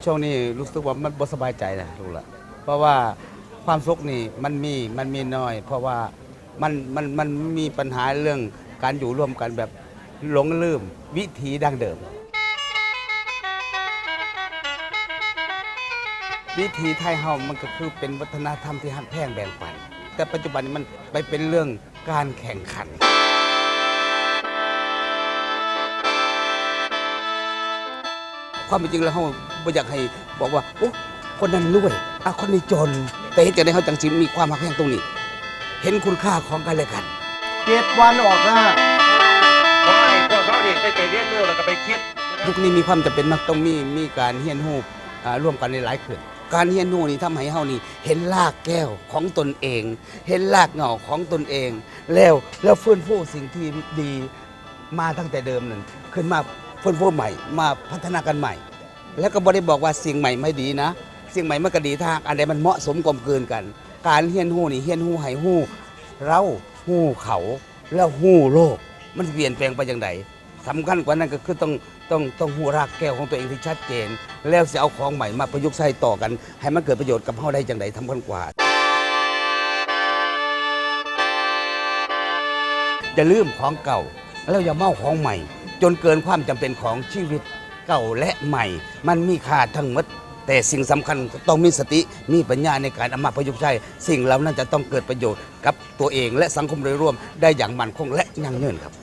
ช่วงนี้รู้สึกว่ามันบ่สบายใจนะลูกละเพราะว่าความสุขนี่มันมีน้อย เพราะว่ามันมีปัญหาเรื่องการอยู่ร่วมกันแบบหลงลืมวิถีดั้งเดิมวิถีไทยเฮามันก็คือเป็นวัฒนธรรมที่หักแพงแบ่งปันแต่ปัจจุบันนี้มันไปเป็นเรื่องการแข่งขันความเป็นจริงแล้วเขาไม่อยากให้บอกว่าโอ้คนนั้นรวยคนนี้จนแต่เห็นจากในเขาจังสิมีความหักแพงตรงนี้เห็นคุณค่าของกันและกัน7 วันออกหน้าเพราะไอ้พวกเขาเนี่ยไปเรียนรู้แล้วก็ไปคิดยุคนี้มีความจำเป็นมากต้องมีการเรียนรู้ร่วมกันในหลายขึ้นการเรียนรู้นี่ทำให้เฮานี่เห็นรากแก้วของตนเอง เห็นรากเหง้าของตนเองแล้วฟื้นฟูสิ่งที่ดีมาตั้งแต่เดิมนั่นขึ้นมาฟื้นฟูใหม่มาพัฒนากันใหม่แล้วก็บ่ได้บอกว่าสิ่งใหม่ไม่ดีนะสิ่งใหม่มันก็ดีถ้าอันใดมันเหมาะสมกลมกลืนกันการเรียนรู้นี่เรียนรู้ให้รู้เรารู้เขาแล้วรู้โลกมันเปลี่ยนแปลงไปอย่างไรสำคัญกว่านั้นก็คือต้องรู้รากแก้วของตัวเองที่ชัดเจนแล้วจะเอาของใหม่มาประยุกต์ใช้ต่อกันให้มันเกิดประโยชน์กับเฮาได้จังไดสำคัญกว่าอย่าลืมของเก่าแล้วอย่าเมาของใหม่จนเกินความจำเป็นของชีวิตเก่าและใหม่มันมีค่าทั้งหมดแต่สิ่งสำคัญต้องมีสติมีปัญญาในการเอามาประยุกต์ใช้สิ่งเหล่านั้นจะต้องเกิดประโยชน์กับตัวเองและสังคมโดยรวมได้อย่างมั่นคงและยั่งยืนครับ